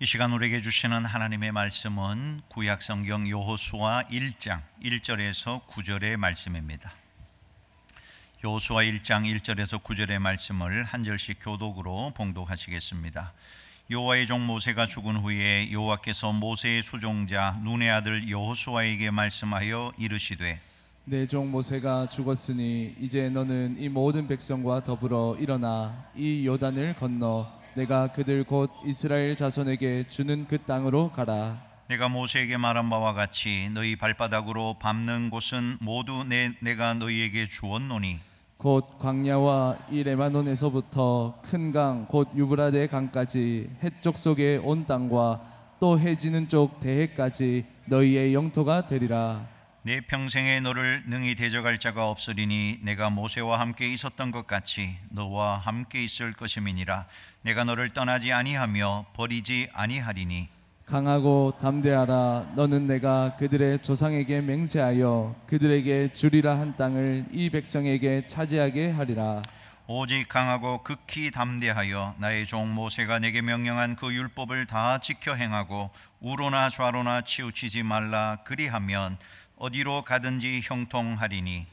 이 시간 우리에게 주시는 하나님의 말씀은 구약성경 여호수아 1장 1절에서 9절의 말씀입니다. 여호수아 1장 1절에서 9절의 말씀을 한 절씩 교독으로 봉독하시겠습니다. 여호와의 종 모세가 죽은 후에 여호와께서 모세의 수종자 눈의 아들 여호수아에게 말씀하여 이르시되 내 종 모세가 죽었으니 이제 너는 이 모든 백성과 더불어 일어나 이 요단을 건너 내가 그들 곧 이스라엘 자손에게 주는 그 땅으로 가라. 내가 모세에게 말한 바와 같이 너희 발바닥으로 밟는 곳은 모두 내가 너희에게 주었노니 곧 광야와 이 레바논에서부터 큰 강 곧 유브라데 강까지 해쪽 속의 온 땅과 또 해지는 쪽 대해까지 너희의 영토가 되리라. 내 평생에 너를 능히 대적할 자가 없으리니 내가 모세와 함께 있었던 것 같이 너와 함께 있을 것임이니라. 내가 너를 떠나지 아니하며 버리지 아니하리니 강하고 담대하라. 너는 내가 그들의 조상에게 맹세하여 그들에게 주리라 한 땅을 이 백성에게 차지하게 하리라. 오직 강하고 극히 담대하여 나의 종 모세가 내게 명령한 그 율법을 다 지켜 행하고 우로나 좌로나 치우치지 말라. 그리하면 어디로 가든지 형통하리니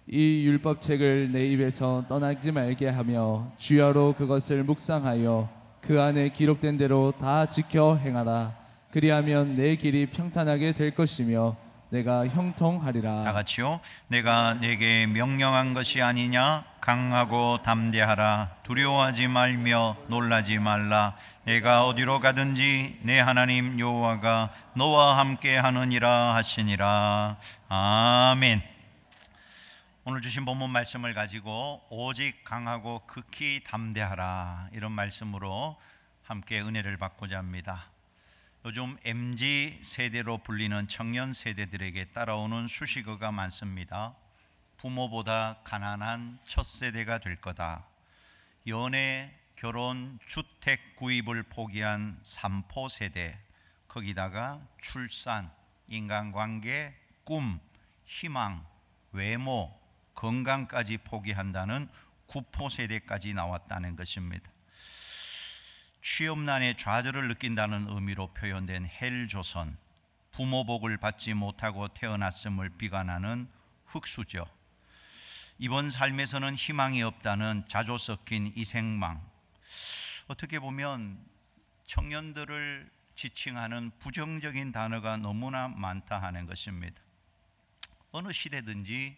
이 율법책을 내 입에서 떠나지 말게 하며 주야로 그것을 묵상하여 그 안에 기록된 대로 다 지켜 행하라. 그리하면 내 길이 평탄하게 될 것이며 내가 형통하리라. 다 같이요. 내가 내게 명령한 것이 아니냐. 강하고 담대하라. 두려워하지 말며 놀라지 말라. 내가 어디로 가든지 내 하나님 여호와가 너와 함께 하느니라 하시니라. 아멘. 오늘 주신 본문 말씀을 가지고 오직 강하고 극히 담대하라 이런 말씀으로 함께 은혜를 받고자 합니다. 요즘 MZ 세대로 불리는 청년 세대들에게 따라오는 수식어가 많습니다. 부모보다 가난한 첫 세대가 될 거다. 연애, 결혼, 주택 구입을 포기한 삼포 세대. 거기다가 출산, 인간관계, 꿈, 희망, 외모, 건강까지 포기한다는 구포 세대까지 나왔다는 것입니다. 취업난에 좌절을 느낀다는 의미로 표현된 헬조선, 부모복을 받지 못하고 태어났음을 비관하는 흑수저, 이번 삶에서는 희망이 없다는 자조 섞인 이생망. 어떻게 보면 청년들을 지칭하는 부정적인 단어가 너무나 많다 하는 것입니다. 어느 시대든지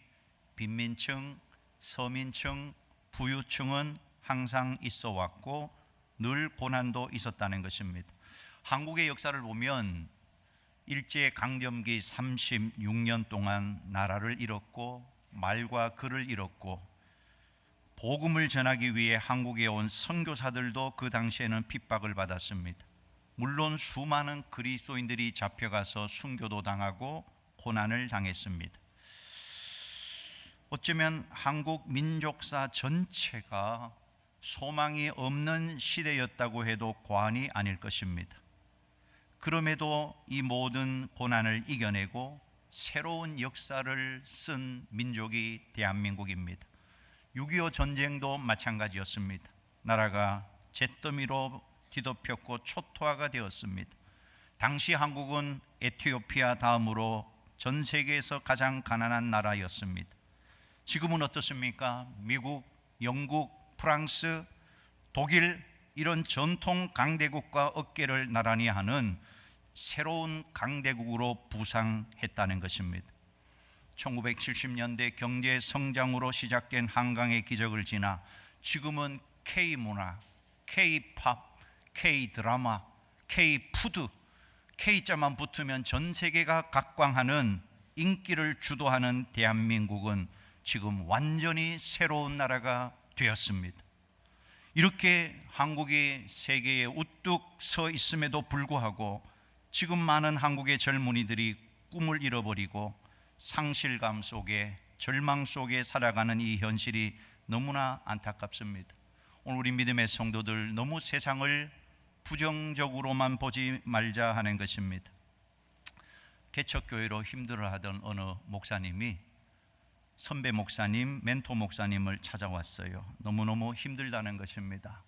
빈민층, 서민층, 부유층은 항상 있어 왔고 늘 고난도 있었다는 것입니다. 한국의 역사를 보면 일제강점기 36년 동안 나라를 잃었고 말과 글을 잃었고 복음을 전하기 위해 한국에 온 선교사들도 그 당시에는 핍박을 받았습니다. 물론 수많은 그리스도인들이 잡혀가서 순교도 당하고 고난을 당했습니다. 어쩌면 한국 민족사 전체가 소망이 없는 시대였다고 해도 과언이 아닐 것입니다. 그럼에도 이 모든 고난을 이겨내고 새로운 역사를 쓴 민족이 대한민국입니다. 6.25 전쟁도 마찬가지였습니다. 나라가 잿더미로 뒤덮였고 초토화가 되었습니다. 당시 한국은 에티오피아 다음으로 전 세계에서 가장 가난한 나라였습니다. 지금은 어떻습니까? 미국, 영국, 프랑스, 독일 이런 전통 강대국과 어깨를 나란히 하는 새로운 강대국으로 부상했다는 것입니다. 1970년대 경제 성장으로 시작된 한강의 기적을 지나 지금은 K문화, K팝, K드라마, K푸드, K자만 붙으면 전 세계가 각광하는 인기를 주도하는 대한민국은 지금 완전히 새로운 나라가 되었습니다. 이렇게 한국이 세계에 우뚝 서 있음에도 불구하고 지금 많은 한국의 젊은이들이 꿈을 잃어버리고 상실감 속에 절망 속에 살아가는 이 현실이 너무나 안타깝습니다. 오늘 우리 믿음의 성도들 너무 세상을 부정적으로만 보지 말자 하는 것입니다. 개척교회로 힘들어하던 어느 목사님이 선배 목사님, 멘토 목사님을 찾아왔어요. 너무너무 힘들다는 것입니다.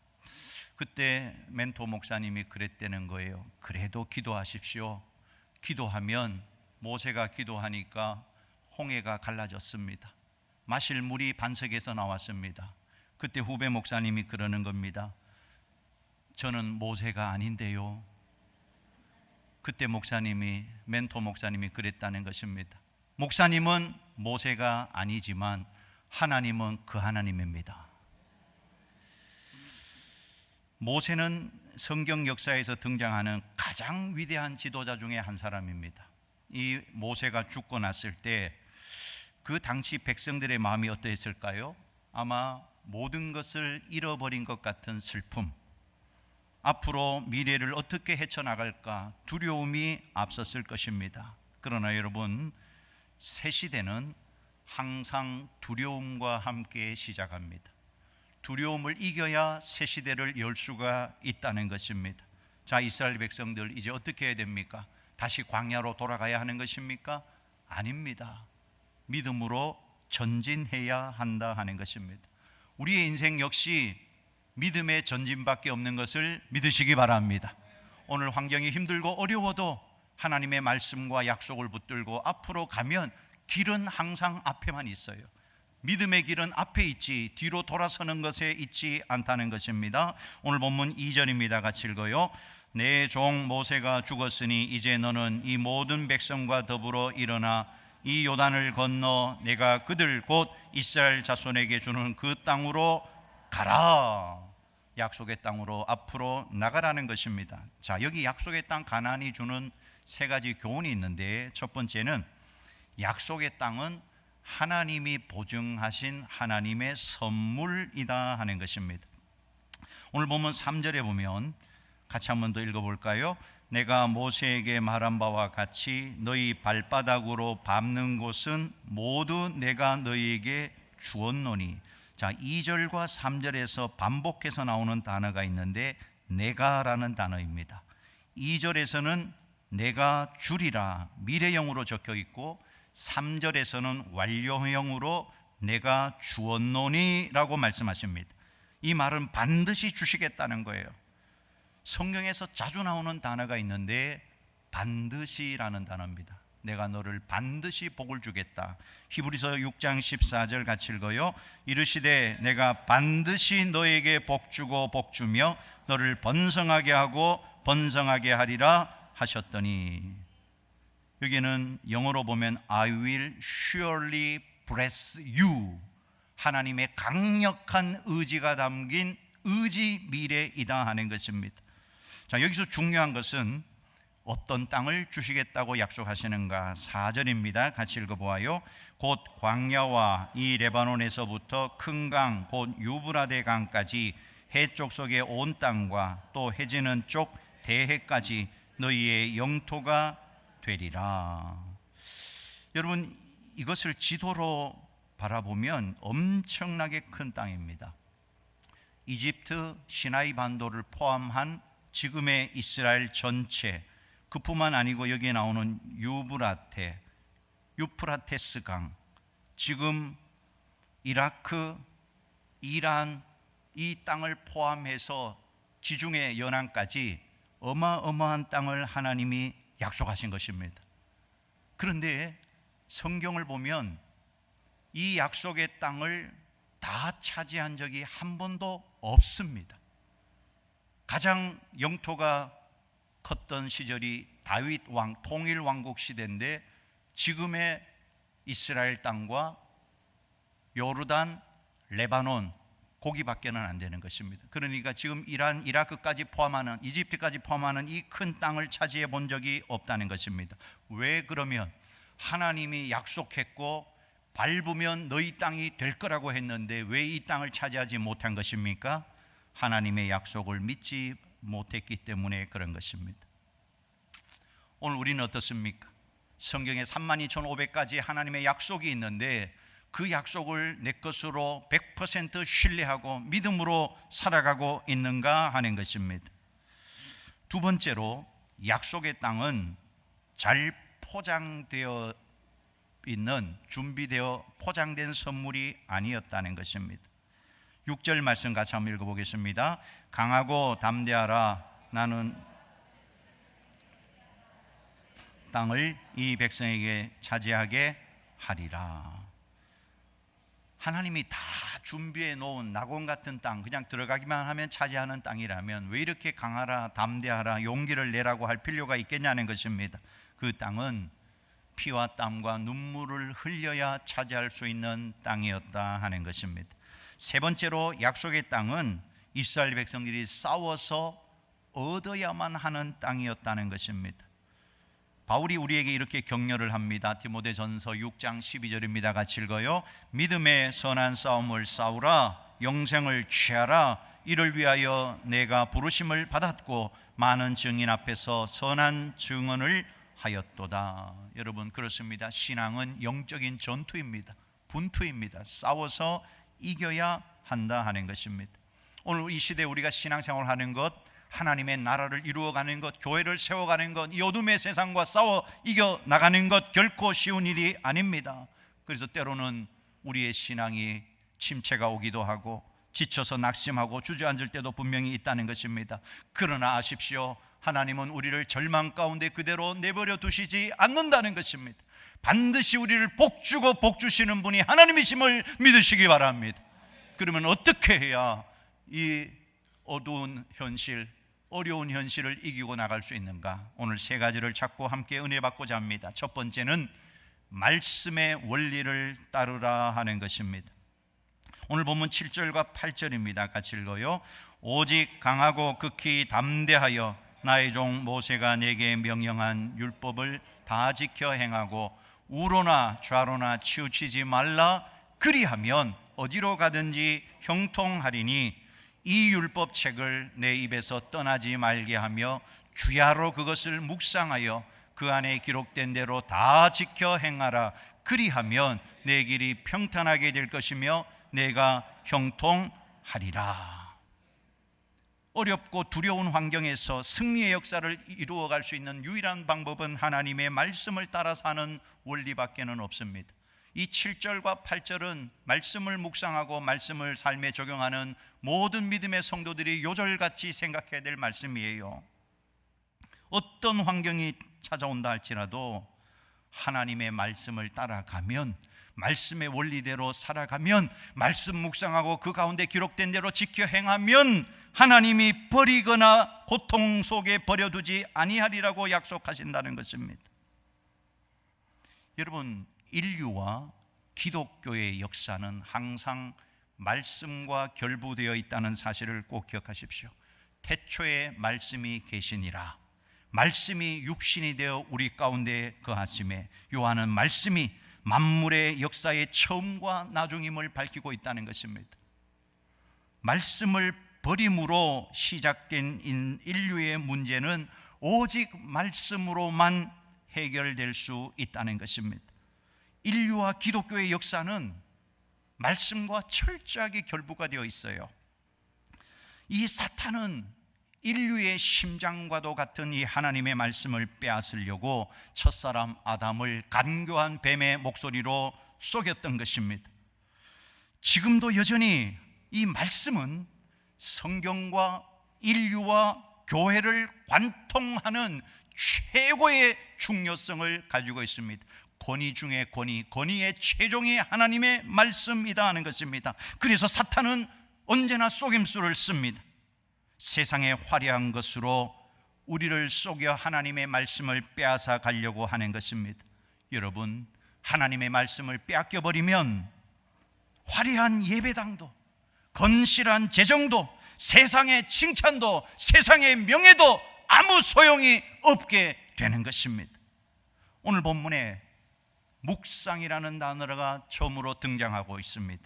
그때 멘토 목사님이 그랬다는 거예요. 그래도 기도하십시오. 기도하면 모세가 기도하니까 홍해가 갈라졌습니다. 마실 물이 반석에서 나왔습니다. 그때 후배 목사님이 그러는 겁니다. 저는 모세가 아닌데요. 그때 멘토 목사님이 그랬다는 것입니다. 목사님은 모세가 아니지만 하나님은 그 하나님입니다. 모세는 성경 역사에서 등장하는 가장 위대한 지도자 중에 한 사람입니다. 이 모세가 죽고 났을 때 그 당시 백성들의 마음이 어떠했을까요? 아마 모든 것을 잃어버린 것 같은 슬픔, 앞으로 미래를 어떻게 헤쳐나갈까 두려움이 앞섰을 것입니다. 그러나 여러분, 새 시대는 항상 두려움과 함께 시작합니다. 두려움을 이겨야 새 시대를 열 수가 있다는 것입니다. 자, 이스라엘 백성들 이제 어떻게 해야 됩니까? 다시 광야로 돌아가야 하는 것입니까? 아닙니다. 믿음으로 전진해야 한다 하는 것입니다. 우리의 인생 역시 믿음의 전진밖에 없는 것을 믿으시기 바랍니다. 오늘 환경이 힘들고 어려워도 하나님의 말씀과 약속을 붙들고 앞으로 가면 길은 항상 앞에만 있어요. 믿음의 길은 앞에 있지 뒤로 돌아서는 것에 있지 않다는 것입니다. 오늘 본문 2절입니다. 같이 읽어요. 내 종 모세가 죽었으니 이제 너는 이 모든 백성과 더불어 일어나 이 요단을 건너 내가 그들 곧 이스라엘 자손에게 주는 그 땅으로 가라. 약속의 땅으로 앞으로 나가라는 것입니다. 자, 여기 약속의 땅 가나안이 주는 세 가지 교훈이 있는데, 첫 번째는 약속의 땅은 하나님이 보증하신 하나님의 선물이다 하는 것입니다. 오늘 보면 3절에 보면 같이 한번 더 읽어볼까요? 내가 모세에게 말한 바와 같이 너희 발바닥으로 밟는 곳은 모두 내가 너희에게 주었노니. 자, 2절과 3절에서 반복해서 나오는 단어가 있는데 내가라는 단어입니다. 2절에서는 내가 주리라 미래형으로 적혀 있고 3절에서는 완료형으로 내가 주었노니 라고 말씀하십니다. 이 말은 반드시 주시겠다는 거예요. 성경에서 자주 나오는 단어가 있는데 반드시라는 단어입니다. 내가 너를 반드시 복을 주겠다. 히브리서 6장 14절 같이 읽어요. 이르시되 내가 반드시 너에게 복 주고 복 주며 너를 번성하게 하고 번성하게 하리라 하셨더니, 여기는 영어로 보면 I will surely bless you, 하나님의 강력한 의지가 담긴 의지 미래이다 하는 것입니다. 자, 여기서 중요한 것은 어떤 땅을 주시겠다고 약속하시는가? 4절입니다. 같이 읽어보아요. 곧 광야와 이 레바논에서부터 큰 강 곧 유브라데 강까지 해쪽 속의 온 땅과 또 해지는 쪽 대해까지 너희의 영토가 되리라. 여러분, 이것을 지도로 바라보면 엄청나게 큰 땅입니다. 이집트 시나이 반도를 포함한 지금의 이스라엘 전체, 그뿐만 아니고 여기에 나오는 유프라테스 강, 지금 이라크, 이란, 이 땅을 포함해서 지중해 연안까지 어마어마한 땅을 하나님이 약속하신 것입니다. 그런데 성경을 보면 이 약속의 땅을 다 차지한 적이 한 번도 없습니다. 가장 영토가 컸던 시절이 다윗 왕 통일 왕국 시대인데 지금의 이스라엘 땅과 요르단, 레바논 거기밖에는 안 되는 것입니다. 그러니까 지금 이란, 이라크까지 포함하는, 이집트까지 포함하는 이 큰 땅을 차지해 본 적이 없다는 것입니다. 왜 그러면 하나님이 약속했고 밟으면 너희 땅이 될 거라고 했는데 왜 이 땅을 차지하지 못한 것입니까? 하나님의 약속을 믿지 못했기 때문에 그런 것입니다. 오늘 우리는 어떻습니까? 성경에 32,500가지 하나님의 약속이 있는데 그 약속을 내 것으로 100% 신뢰하고 믿음으로 살아가고 있는가 하는 것입니다. 두 번째로, 약속의 땅은 잘 포장되어 있는, 준비되어 포장된 선물이 아니었다는 것입니다. 6절 말씀 같이 한번 읽어보겠습니다. 강하고 담대하라. 나는 땅을 이 백성에게 차지하게 하리라. 하나님이 다 준비해 놓은 낙원 같은 땅, 그냥 들어가기만 하면 차지하는 땅이라면 왜 이렇게 강하라, 담대하라, 용기를 내라고 할 필요가 있겠냐는 것입니다. 그 땅은 피와 땀과 눈물을 흘려야 차지할 수 있는 땅이었다 하는 것입니다. 세 번째로 약속의 땅은 이스라엘 백성들이 싸워서 얻어야만 하는 땅이었다는 것입니다. 바울이 우리에게 이렇게 격려를 합니다. 디모데전서 6장 12절입니다. 같이 읽어요. 믿음의 선한 싸움을 싸우라. 영생을 취하라. 이를 위하여 내가 부르심을 받았고 많은 증인 앞에서 선한 증언을 하였도다. 여러분, 그렇습니다. 신앙은 영적인 전투입니다. 분투입니다. 싸워서 이겨야 한다 하는 것입니다. 오늘 이 시대에 우리가 신앙생활을 하는 것, 하나님의 나라를 이루어가는 것, 교회를 세워가는 것, 이 어둠의 세상과 싸워 이겨나가는 것 결코 쉬운 일이 아닙니다. 그래서 때로는 우리의 신앙이 침체가 오기도 하고 지쳐서 낙심하고 주저앉을 때도 분명히 있다는 것입니다. 그러나 아십시오. 하나님은 우리를 절망 가운데 그대로 내버려 두시지 않는다는 것입니다. 반드시 우리를 복주고 복주시는 분이 하나님이심을 믿으시기 바랍니다. 그러면 어떻게 해야 이 어두운 현실, 어려운 현실을 이기고 나갈 수 있는가? 오늘 세 가지를 찾고 함께 은혜 받고자 합니다. 첫 번째는 말씀의 원리를 따르라 하는 것입니다. 오늘 본문 7절과 8절입니다. 같이 읽어요. 오직 강하고 극히 담대하여 나의 종 모세가 내게 명령한 율법을 다 지켜 행하고 우로나 좌로나 치우치지 말라. 그리하면 어디로 가든지 형통하리니 이 율법책을 내 입에서 떠나지 말게 하며 주야로 그것을 묵상하여 그 안에 기록된 대로 다 지켜 행하라. 그리하면 내 길이 평탄하게 될 것이며 내가 형통하리라. 어렵고 두려운 환경에서 승리의 역사를 이루어갈 수 있는 유일한 방법은 하나님의 말씀을 따라 사는 원리밖에는 없습니다. 이 7절과 8절은 말씀을 묵상하고 말씀을 삶에 적용하는 모든 믿음의 성도들이 요절같이 생각해야 될 말씀이에요. 어떤 환경이 찾아온다 할지라도 하나님의 말씀을 따라가면, 말씀의 원리대로 살아가면, 말씀 묵상하고 그 가운데 기록된 대로 지켜 행하면 하나님이 버리거나 고통 속에 버려두지 아니하리라고 약속하신다는 것입니다. 여러분, 인류와 기독교의 역사는 항상 말씀과 결부되어 있다는 사실을 꼭 기억하십시오. 태초에 말씀이 계시니라. 말씀이 육신이 되어 우리 가운데 거하심에 요한은 말씀이 만물의 역사의 처음과 나중임을 밝히고 있다는 것입니다. 말씀을 버림으로 시작된 인류의 문제는 오직 말씀으로만 해결될 수 있다는 것입니다. 인류와 기독교의 역사는 말씀과 철저하게 결부가 되어 있어요. 이 사탄은 인류의 심장과도 같은 이 하나님의 말씀을 빼앗으려고 첫사람 아담을 간교한 뱀의 목소리로 속였던 것입니다. 지금도 여전히 이 말씀은 성경과 인류와 교회를 관통하는 최고의 중요성을 가지고 있습니다. 권위 중에 권위, 권위의 최종이 하나님의 말씀이다 하는 것입니다. 그래서 사탄은 언제나 속임수를 씁니다. 세상의 화려한 것으로 우리를 속여 하나님의 말씀을 빼앗아 가려고 하는 것입니다. 여러분, 하나님의 말씀을 빼앗겨버리면 화려한 예배당도, 건실한 재정도, 세상의 칭찬도, 세상의 명예도 아무 소용이 없게 되는 것입니다. 오늘 본문에 묵상이라는 단어가 처음으로 등장하고 있습니다.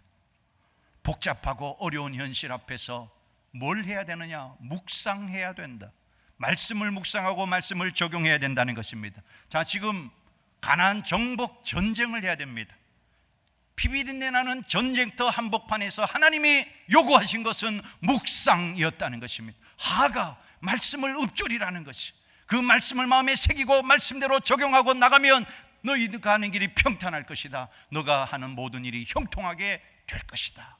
복잡하고 어려운 현실 앞에서 뭘 해야 되느냐? 묵상해야 된다. 말씀을 묵상하고 말씀을 적용해야 된다는 것입니다. 자, 지금 가나안 정복 전쟁을 해야 됩니다. 피비린내 나는 전쟁터 한복판에서 하나님이 요구하신 것은 묵상이었다는 것입니다. 하가 말씀을 읊조리라는 것이, 그 말씀을 마음에 새기고 말씀대로 적용하고 나가면 너희가 하는 길이 평탄할 것이다. 너가 하는 모든 일이 형통하게 될 것이다.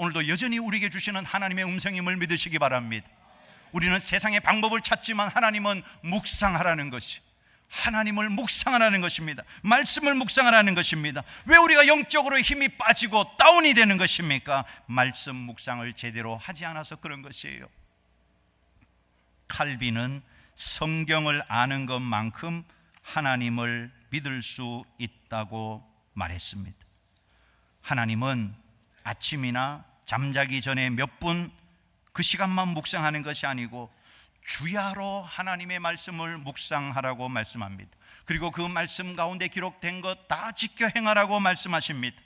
오늘도 여전히 우리에게 주시는 하나님의 음성임을 믿으시기 바랍니다. 우리는 세상의 방법을 찾지만 하나님은 묵상하라는 것이, 하나님을 묵상하라는 것입니다. 말씀을 묵상하라는 것입니다. 왜 우리가 영적으로 힘이 빠지고 다운이 되는 것입니까? 말씀 묵상을 제대로 하지 않아서 그런 것이에요. 칼빈은 성경을 아는 것만큼 하나님을 믿을 수 있다고 말했습니다. 하나님은 아침이나 잠자기 전에 몇 분 그 시간만 묵상하는 것이 아니고 주야로 하나님의 말씀을 묵상하라고 말씀합니다. 그리고 그 말씀 가운데 기록된 것 다 지켜 행하라고 말씀하십니다.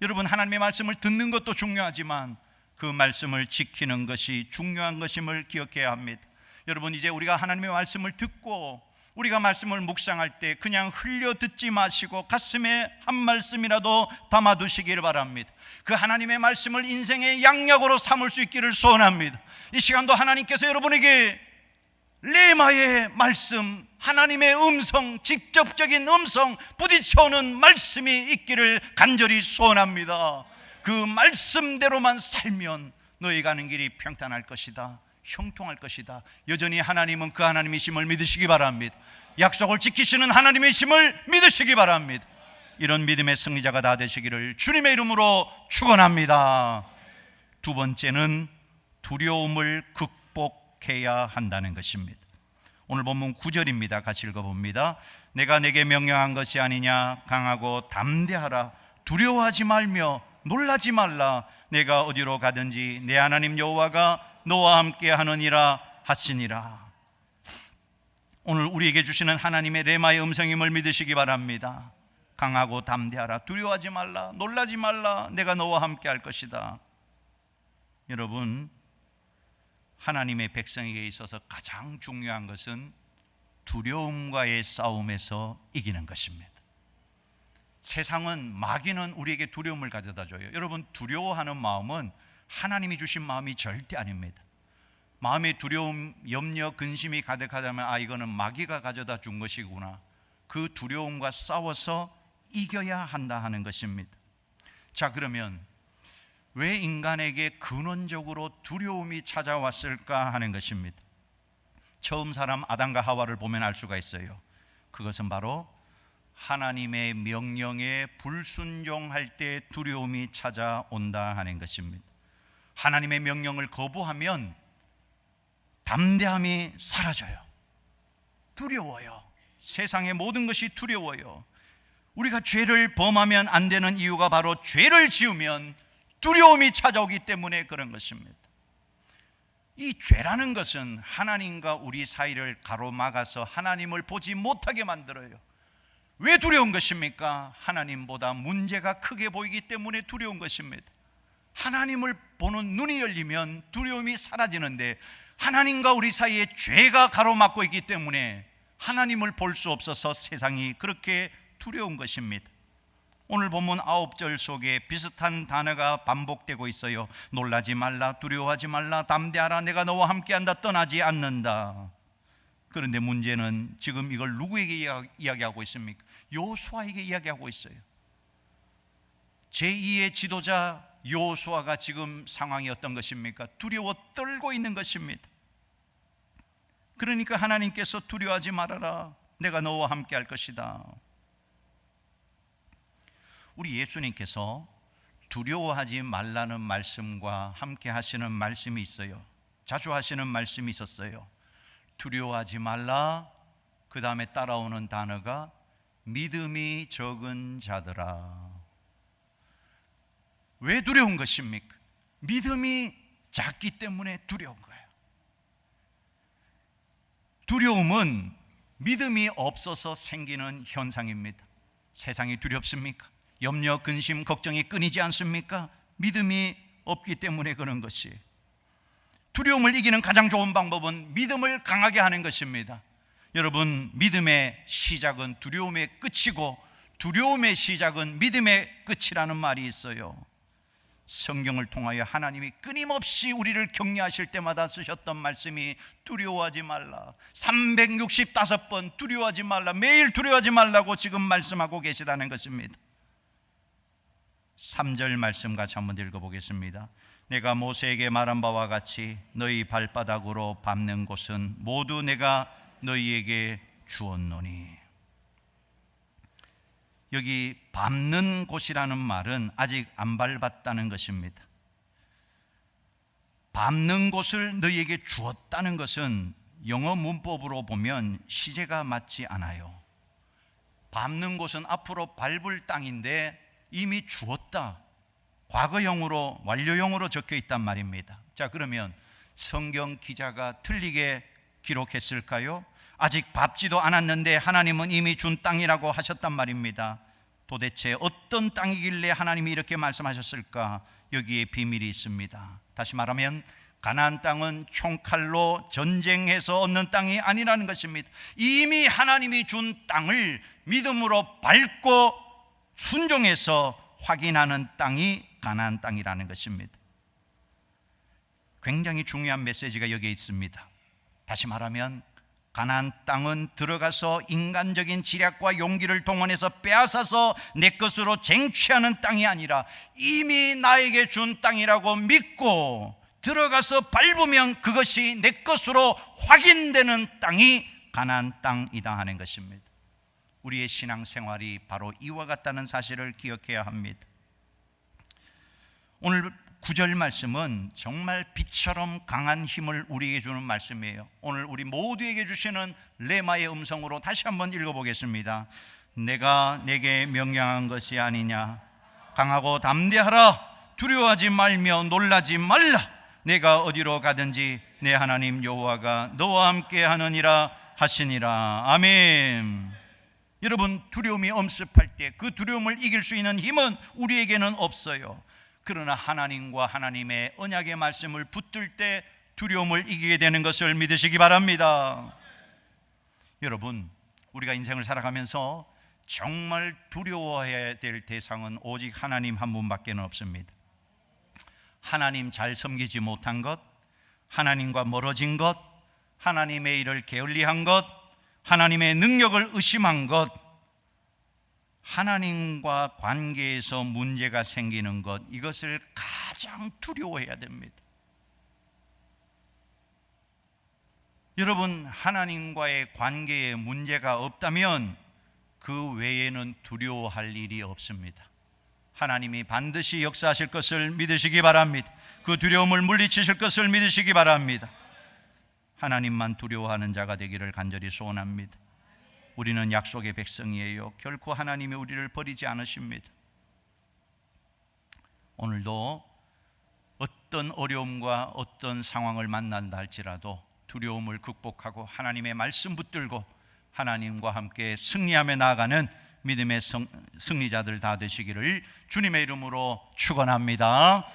여러분, 하나님의 말씀을 듣는 것도 중요하지만 그 말씀을 지키는 것이 중요한 것임을 기억해야 합니다. 여러분, 이제 우리가 하나님의 말씀을 듣고 우리가 말씀을 묵상할 때 그냥 흘려 듣지 마시고 가슴에 한 말씀이라도 담아두시기를 바랍니다. 그 하나님의 말씀을 인생의 양약으로 삼을 수 있기를 소원합니다. 이 시간도 하나님께서 여러분에게 레마의 말씀, 하나님의 음성, 직접적인 음성, 부딪혀오는 말씀이 있기를 간절히 소원합니다. 그 말씀대로만 살면 너희 가는 길이 평탄할 것이다, 형통할 것이다. 여전히 하나님은 그 하나님이심을 믿으시기 바랍니다. 약속을 지키시는 하나님이심을 믿으시기 바랍니다. 이런 믿음의 승리자가 다 되시기를 주님의 이름으로 축원합니다. 두 번째는 두려움을 극복해야 한다는 것입니다. 오늘 본문 9절입니다. 같이 읽어봅니다. 내가 내게 명령한 것이 아니냐. 강하고 담대하라. 두려워하지 말며 놀라지 말라. 내가 어디로 가든지 내 하나님 여호와가 너와 함께 하느니라 하시니라. 오늘 우리에게 주시는 하나님의 레마의 음성임을 믿으시기 바랍니다. 강하고 담대하라. 두려워하지 말라. 놀라지 말라. 내가 너와 함께 할 것이다. 여러분, 하나님의 백성에게 있어서 가장 중요한 것은 두려움과의 싸움에서 이기는 것입니다. 세상은, 마귀는 우리에게 두려움을 가져다 줘요. 여러분, 두려워하는 마음은 하나님이 주신 마음이 절대 아닙니다. 마음에 두려움, 염려, 근심이 가득하다면 이거는 마귀가 가져다 준 것이구나. 그 두려움과 싸워서 이겨야 한다 하는 것입니다. 자, 그러면 왜 인간에게 근원적으로 두려움이 찾아왔을까 하는 것입니다. 처음 사람 아담과 하와를 보면 알 수가 있어요. 그것은 바로 하나님의 명령에 불순종할 때 두려움이 찾아온다 하는 것입니다. 하나님의 명령을 거부하면 담대함이 사라져요. 두려워요. 세상의 모든 것이 두려워요. 우리가 죄를 범하면 안 되는 이유가 바로 죄를 지으면 두려움이 찾아오기 때문에 그런 것입니다. 이 죄라는 것은 하나님과 우리 사이를 가로막아서 하나님을 보지 못하게 만들어요. 왜 두려운 것입니까? 하나님보다 문제가 크게 보이기 때문에 두려운 것입니다. 하나님을 보는 눈이 열리면 두려움이 사라지는데 하나님과 우리 사이에 죄가 가로막고 있기 때문에 하나님을 볼 수 없어서 세상이 그렇게 두려운 것입니다. 오늘 본문 9절 속에 비슷한 단어가 반복되고 있어요. 놀라지 말라, 두려워하지 말라, 담대하라, 내가 너와 함께한다, 떠나지 않는다. 그런데 문제는 지금 이걸 누구에게 이야기하고 있습니까? 여호수아에게 이야기하고 있어요. 제2의 지도자 여호수아가 지금 상황이 어떤 것입니까? 두려워 떨고 있는 것입니다. 그러니까 하나님께서 두려워하지 말아라, 내가 너와 함께 할 것이다. 우리 예수님께서 두려워하지 말라는 말씀과 함께 하시는 말씀이 있어요. 자주 하시는 말씀이 있었어요. 두려워하지 말라, 그 다음에 따라오는 단어가 믿음이 적은 자들아. 왜 두려운 것입니까? 믿음이 작기 때문에 두려운 거예요. 두려움은 믿음이 없어서 생기는 현상입니다. 세상이 두렵습니까? 염려, 근심, 걱정이 끊이지 않습니까? 믿음이 없기 때문에 그런 것이. 두려움을 이기는 가장 좋은 방법은 믿음을 강하게 하는 것입니다. 여러분, 믿음의 시작은 두려움의 끝이고 두려움의 시작은 믿음의 끝이라는 말이 있어요. 성경을 통하여 하나님이 끊임없이 우리를 격려하실 때마다 쓰셨던 말씀이 두려워하지 말라. 365번 두려워하지 말라, 매일 두려워하지 말라고 지금 말씀하고 계시다는 것입니다. 3절 말씀 같이 한번 읽어보겠습니다. 내가 모세에게 말한 바와 같이 너희 발바닥으로 밟는 곳은 모두 내가 너희에게 주었노니. 여기 밟는 곳이라는 말은 아직 안 밟았다는 것입니다. 밟는 곳을 너희에게 주었다는 것은 영어 문법으로 보면 시제가 맞지 않아요. 밟는 곳은 앞으로 밟을 땅인데 이미 주었다, 과거형으로, 완료형으로 적혀 있단 말입니다. 자, 그러면 성경 기자가 틀리게 기록했을까요? 아직 밟지도 않았는데 하나님은 이미 준 땅이라고 하셨단 말입니다. 도대체 어떤 땅이길래 하나님이 이렇게 말씀하셨을까? 여기에 비밀이 있습니다. 다시 말하면 가나안 땅은 총칼로 전쟁해서 얻는 땅이 아니라는 것입니다. 이미 하나님이 준 땅을 믿음으로 밟고 순종해서 확인하는 땅이 가나안 땅이라는 것입니다. 굉장히 중요한 메시지가 여기에 있습니다. 다시 말하면 가나안 땅은 들어가서 인간적인 지략과 용기를 동원해서 빼앗아서 내 것으로 쟁취하는 땅이 아니라 이미 나에게 준 땅이라고 믿고 들어가서 밟으면 그것이 내 것으로 확인되는 땅이 가나안 땅이다 하는 것입니다. 우리의 신앙생활이 바로 이와 같다는 사실을 기억해야 합니다. 오늘 9절 말씀은 정말 빛처럼 강한 힘을 우리에게 주는 말씀이에요. 오늘 우리 모두에게 주시는 레마의 음성으로 다시 한번 읽어보겠습니다. 내가 내게 명령한 것이 아니냐. 강하고 담대하라. 두려워하지 말며 놀라지 말라. 내가 어디로 가든지 내 하나님 여호와가 너와 함께 하느니라 하시니라. 아멘. 여러분, 두려움이 엄습할 때 그 두려움을 이길 수 있는 힘은 우리에게는 없어요. 그러나 하나님과 하나님의 언약의 말씀을 붙들 때 두려움을 이기게 되는 것을 믿으시기 바랍니다. 여러분, 우리가 인생을 살아가면서 정말 두려워해야 될 대상은 오직 하나님 한 분밖에 없습니다. 하나님 잘 섬기지 못한 것, 하나님과 멀어진 것, 하나님의 일을 게을리한 것, 하나님의 능력을 의심한 것, 하나님과 관계에서 문제가 생기는 것, 이것을 가장 두려워해야 됩니다. 여러분, 하나님과의 관계에 문제가 없다면 그 외에는 두려워할 일이 없습니다. 하나님이 반드시 역사하실 것을 믿으시기 바랍니다. 그 두려움을 물리치실 것을 믿으시기 바랍니다. 하나님만 두려워하는 자가 되기를 간절히 소원합니다. 우리는 약속의 백성이에요. 결코 하나님이 우리를 버리지 않으십니다. 오늘도 어떤 어려움과 어떤 상황을 만난다 할지라도 두려움을 극복하고 하나님의 말씀 붙들고 하나님과 함께 승리하며 나아가는 믿음의 승리자들 다 되시기를 주님의 이름으로 축원합니다.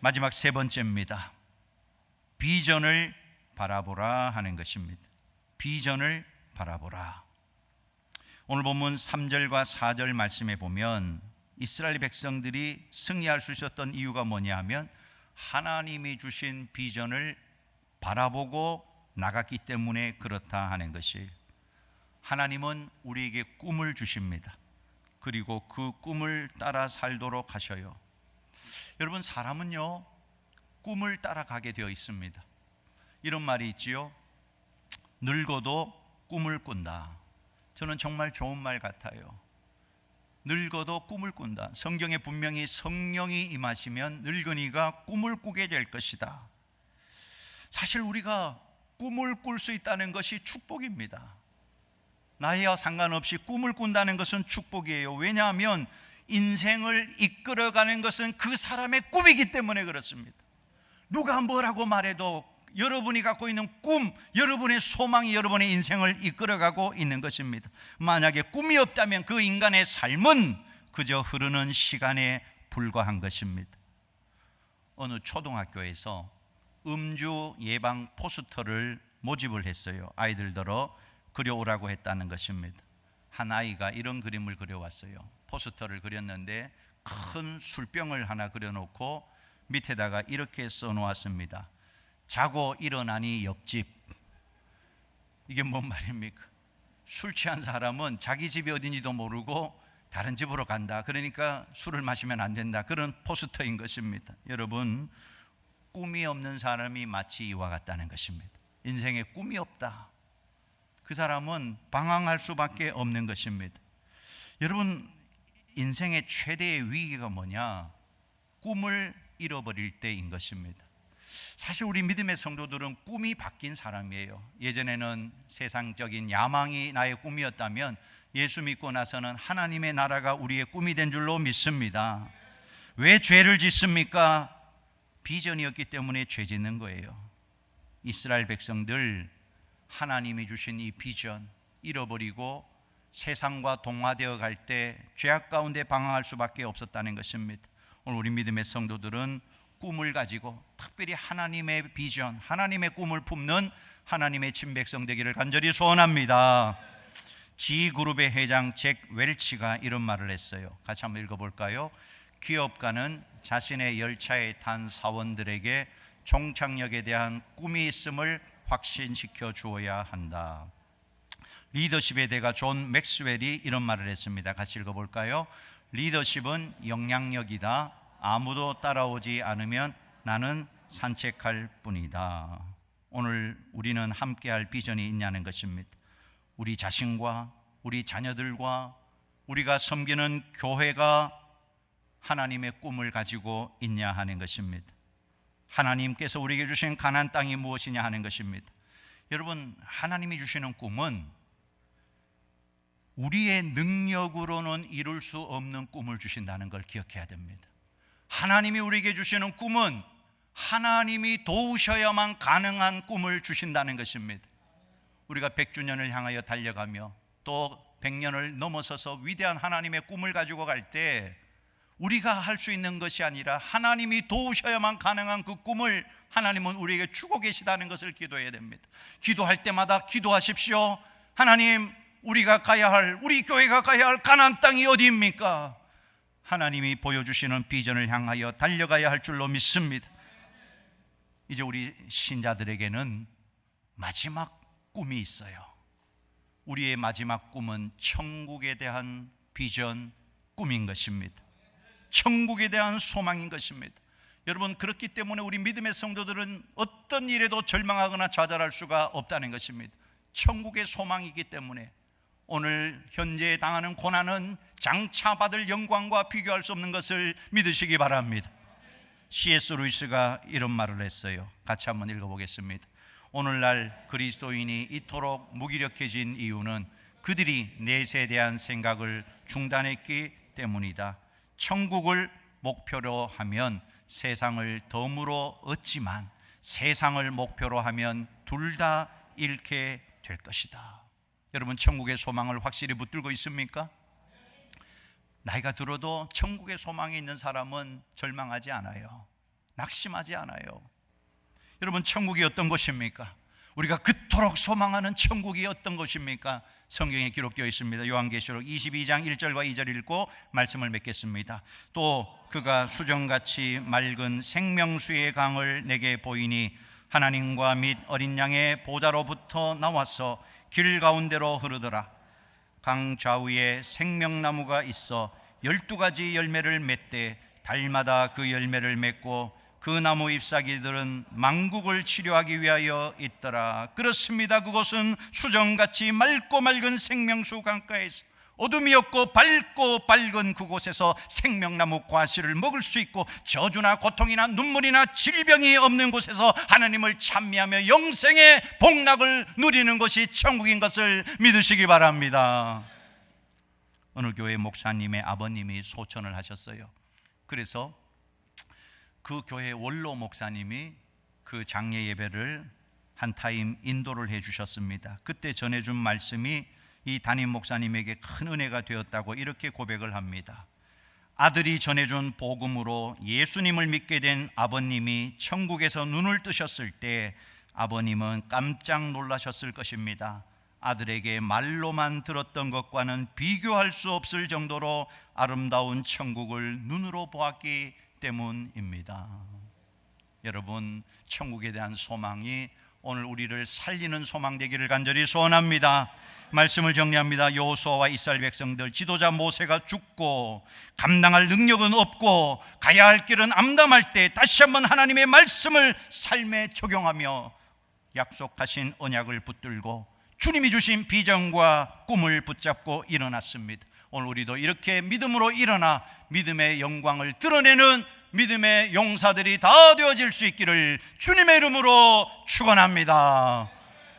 마지막 세 번째입니다. 비전을 바라보라 하는 것입니다. 비전을 바라보라. 오늘 본문 3절과 4절 말씀에 보면 이스라엘 백성들이 승리할 수 있었던 이유가 뭐냐 하면 하나님이 주신 비전을 바라보고 나갔기 때문에 그렇다 하는 것이에요. 하나님은 우리에게 꿈을 주십니다. 그리고 그 꿈을 따라 살도록 하셔요. 여러분, 사람은요 꿈을 따라가게 되어 있습니다. 이런 말이 있지요. 늙어도 꿈을 꾼다. 저는 정말 좋은 말 같아요. 늙어도 꿈을 꾼다. 성경에 분명히 성령이 임하시면 늙은이가 꿈을 꾸게 될 것이다. 사실 우리가 꿈을 꿀 수 있다는 것이 축복입니다. 나이와 상관없이 꿈을 꾼다는 것은 축복이에요. 왜냐하면 인생을 이끌어가는 것은 그 사람의 꿈이기 때문에 그렇습니다. 누가 뭐라고 말해도 여러분이 갖고 있는 꿈, 여러분의 소망이 여러분의 인생을 이끌어가고 있는 것입니다. 만약에 꿈이 없다면 그 인간의 삶은 그저 흐르는 시간에 불과한 것입니다. 어느 초등학교에서 음주 예방 포스터를 모집을 했어요. 아이들더러 그려오라고 했다는 것입니다. 한 아이가 이런 그림을 그려왔어요. 포스터를 그렸는데 큰 술병을 하나 그려놓고 밑에다가 이렇게 써놓았습니다. 자고 일어나니 옆집. 이게 뭔 말입니까? 술 취한 사람은 자기 집이 어딘지도 모르고 다른 집으로 간다. 그러니까 술을 마시면 안 된다. 그런 포스터인 것입니다. 여러분, 꿈이 없는 사람이 마치 이와 같다는 것입니다. 인생에 꿈이 없다. 그 사람은 방황할 수밖에 없는 것입니다. 여러분, 인생의 최대의 위기가 뭐냐? 꿈을 잃어버릴 때인 것입니다. 사실 우리 믿음의 성도들은 꿈이 바뀐 사람이에요. 예전에는 세상적인 야망이 나의 꿈이었다면 예수 믿고 나서는 하나님의 나라가 우리의 꿈이 된 줄로 믿습니다. 왜 죄를 짓습니까? 비전이었기 때문에 죄 짓는 거예요. 이스라엘 백성들 하나님이 주신 이 비전 잃어버리고 세상과 동화되어 갈 때 죄악 가운데 방황할 수밖에 없었다는 것입니다. 오늘 우리 믿음의 성도들은 꿈을 가지고 특별히 하나님의 비전, 하나님의 꿈을 품는 하나님의 친백성 되기를 간절히 소원합니다. G그룹의 회장 잭 웰치가 이런 말을 했어요. 같이 한번 읽어볼까요? 기업가는 자신의 열차에 탄 사원들에게 종착역에 대한 꿈이 있음을 확신시켜 주어야 한다. 리더십의 대가 존 맥스웰이 이런 말을 했습니다. 같이 읽어볼까요? 리더십은 영향력이다. 아무도 따라오지 않으면 나는 산책할 뿐이다. 오늘 우리는 함께할 비전이 있냐는 것입니다. 우리 자신과 우리 자녀들과 우리가 섬기는 교회가 하나님의 꿈을 가지고 있냐 하는 것입니다. 하나님께서 우리에게 주신 가나안 땅이 무엇이냐 하는 것입니다. 여러분, 하나님이 주시는 꿈은 우리의 능력으로는 이룰 수 없는 꿈을 주신다는 걸 기억해야 됩니다. 하나님이 우리에게 주시는 꿈은 하나님이 도우셔야만 가능한 꿈을 주신다는 것입니다. 우리가 100주년을 향하여 달려가며 또 100년을 넘어서서 위대한 하나님의 꿈을 가지고 갈 때 우리가 할 수 있는 것이 아니라 하나님이 도우셔야만 가능한 그 꿈을 하나님은 우리에게 주고 계시다는 것을 기도해야 됩니다. 기도할 때마다 기도하십시오. 하나님, 우리가 가야 할, 우리 교회가 가야 할 가나안 땅이 어디입니까? 하나님이 보여주시는 비전을 향하여 달려가야 할 줄로 믿습니다. 이제 우리 신자들에게는 마지막 꿈이 있어요. 우리의 마지막 꿈은 천국에 대한 비전, 꿈인 것입니다. 천국에 대한 소망인 것입니다. 여러분, 그렇기 때문에 우리 믿음의 성도들은 어떤 일에도 절망하거나 좌절할 수가 없다는 것입니다. 천국의 소망이기 때문에 오늘 현재 당하는 고난은 장차 받을 영광과 비교할 수 없는 것을 믿으시기 바랍니다. C.S. 루이스가 이런 말을 했어요. 같이 한번 읽어보겠습니다. 오늘날 그리스도인이 이토록 무기력해진 이유는 그들이 넷에 대한 생각을 중단했기 때문이다. 천국을 목표로 하면 세상을 덤으로 얻지만 세상을 목표로 하면 둘 다 잃게 될 것이다. 여러분, 천국의 소망을 확실히 붙들고 있습니까? 나이가 들어도 천국의 소망이 있는 사람은 절망하지 않아요. 낙심하지 않아요. 여러분, 천국이 어떤 곳입니까? 우리가 그토록 소망하는 천국이 어떤 곳입니까? 성경에 기록되어 있습니다. 요한계시록 22장 1절과 2절 읽고 말씀을 맺겠습니다. 또 그가 수정같이 맑은 생명수의 강을 내게 보이니 하나님과 및 어린 양의 보좌로부터 나와서 길 가운데로 흐르더라. 강 좌우에 생명나무가 있어 12가지 열매를 맺되 달마다 그 열매를 맺고 그 나무 잎사귀들은 만국을 치료하기 위하여 있더라. 그렇습니다. 그곳은 수정같이 맑고 맑은 생명수 강가에서 어둠이 없고 밝고 밝은 그곳에서 생명나무 과실을 먹을 수 있고 저주나 고통이나 눈물이나 질병이 없는 곳에서 하나님을 찬미하며 영생의 복락을 누리는 것이 천국인 것을 믿으시기 바랍니다. 어느 교회 목사님의 아버님이 소천을 하셨어요. 그래서 그 교회 원로 목사님이 그 장례 예배를 한 타임 인도를 해 주셨습니다. 그때 전해준 말씀이 이 담임 목사님에게 큰 은혜가 되었다고 이렇게 고백을 합니다. 아들이 전해준 복음으로 예수님을 믿게 된 아버님이 천국에서 눈을 뜨셨을 때 아버님은 깜짝 놀라셨을 것입니다. 아들에게 말로만 들었던 것과는 비교할 수 없을 정도로 아름다운 천국을 눈으로 보았기 때문입니다. 여러분, 천국에 대한 소망이 오늘 우리를 살리는 소망 되기를 간절히 소원합니다. 말씀을 정리합니다. 여호수아와 이스라엘 백성들, 지도자 모세가 죽고 감당할 능력은 없고 가야 할 길은 암담할 때 다시 한번 하나님의 말씀을 삶에 적용하며 약속하신 언약을 붙들고 주님이 주신 비전과 꿈을 붙잡고 일어났습니다. 오늘 우리도 이렇게 믿음으로 일어나 믿음의 영광을 드러내는 믿음의 용사들이 다 되어질 수 있기를 주님의 이름으로 축원합니다.